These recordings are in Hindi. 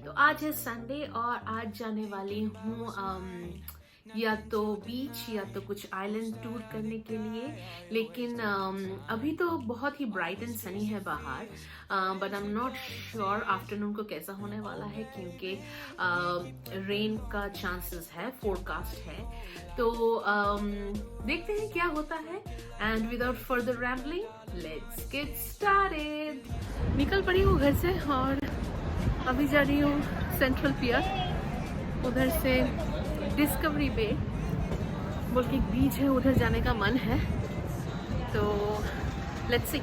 तो आज है संडे और आज जाने वाली हूँ या तो बीच या तो कुछ आइलैंड टूर करने के लिए। लेकिन अभी तो बहुत ही ब्राइट एंड सनी है बाहर, but I am not sure afternoon को कैसा होने वाला है, क्योंकि रेन का चांसेस है, फोरकास्ट है। तो देखते हैं क्या होता है। And without further rambling let's get started. निकल पड़ी हूँ घर से और अभी जा रही हूँ सेंट्रल पियर, उधर से डिस्कवरी बे बोल के एक बीच है, उधर जाने का मन है। तो लेट्स सी।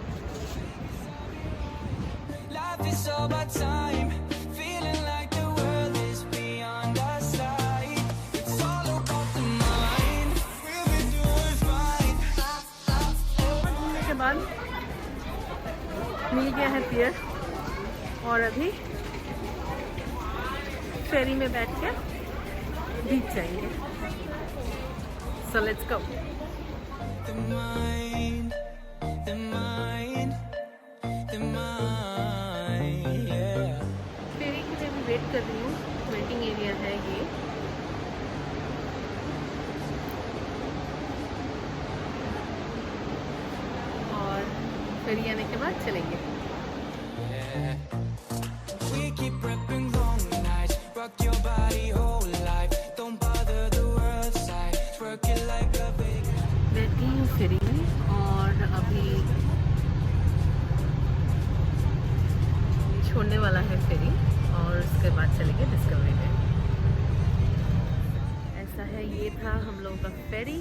घूमने के बाद मिल गया है पियर और अभी फेरी में बैठ के बीच जाएंगे। So let's go. फेरी के लिए भी वेट कर रही हूँ, वेटिंग एरिया है ये। और फेरी आने के बाद चलेंगे। बैठी हूँ फेरी में और अभी छोड़ने वाला है फेरी और उसके बाद चलेंगे डिस्कवरी में। ऐसा है, ये था हम लोगों का फेरी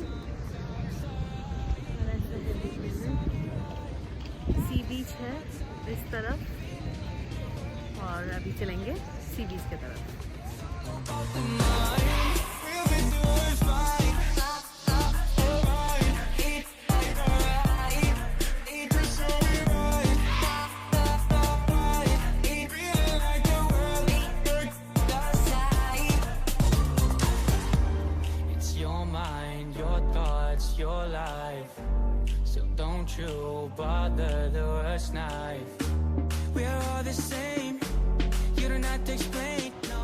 और ऐसा है देखने में। सी बीच है इस तरफ और अभी चलेंगे सी बीच की तरफ। Your life, so don't you bother the worst knife. We are all the same, you don't have to explain, no.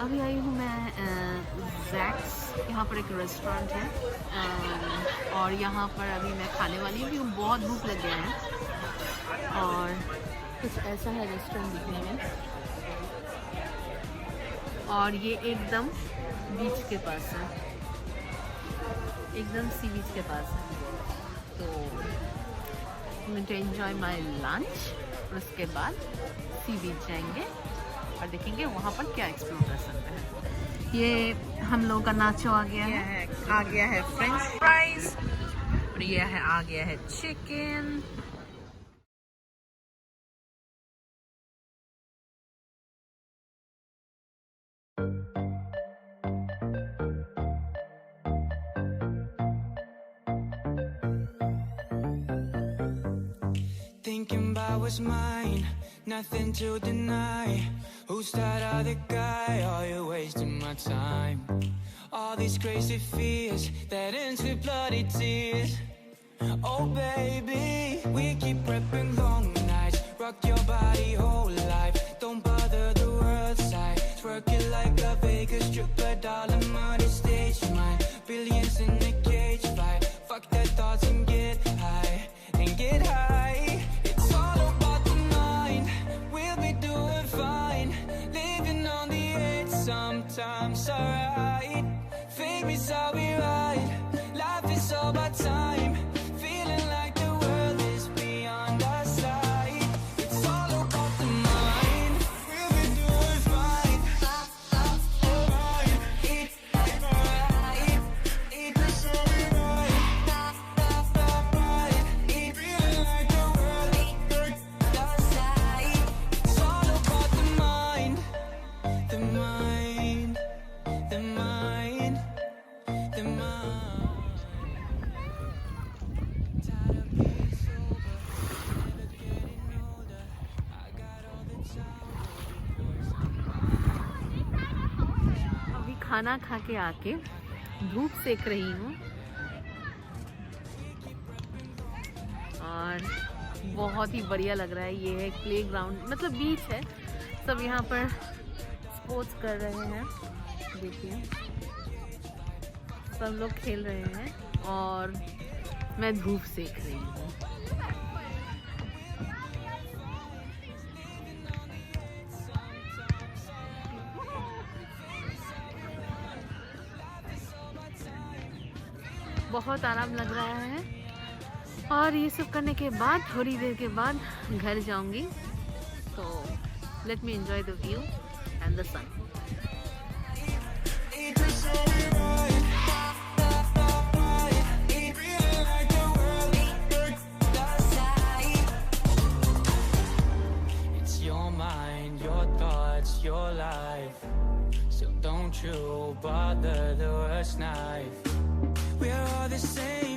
अभी आई हूँ मैं जैक्स, यहाँ पर एक रेस्टोरेंट है और यहाँ पर अभी मैं खाने वाली हूँ, बहुत भूख लग गया है। और कुछ ऐसा है रेस्टोरेंट दिखने में और ये एकदम बीच के पास है, एकदम सी बीच के पास है। तो मैं टू एंजॉय माई लंच और उसके बाद सी बीच जाएंगे और देखेंगे वहाँ पर क्या एक्सप्लोर कर सकते हैं। ये हम लोगों का नाचो आ गया है फ्रेंच फ्राइज और ये है आ गया है chicken. Thinking about what's mine, nothing to deny. Who's that other guy? Are you wasting my time? All these crazy fears that ends with bloody tears. Oh baby, we keep prepping long nights. Rock your body whole life. Don't bother the world side. Twerk it like a Vegas stripper, dollar money stage mine. Billions in a cage fight. Fuck the thoughts and get high, and get high. Sometimes alright, fake me's how we ride. Life is all about time, feeling like the world is beyond our sight. It's all about the mind, we'll be doing fine. Alright, eat right, eat the sunny right. Eat, feeling like the world is beyond our sight. It's all about the mind, the mind. The mind, the mind. Tired of being sober, never getting older. I got all the time. अभी खाना खा के आके धूप सेक रही हूँ और बहुत ही बढ़िया लग रहा है। ये है प्ले ग्राउंड, मतलब बीच है, सब यहाँ पर स्पोर्ट्स कर रहे हैं, देखिए सब लोग खेल रहे हैं और मैं धूप सेक रही हूँ। बहुत आराम लग रहा है और ये सब करने के बाद थोड़ी देर के बाद घर जाऊंगी। तो let me enjoy the view and the sun. It's your mind, your thoughts, your life. So don't you bother the worst knife. We're all the same.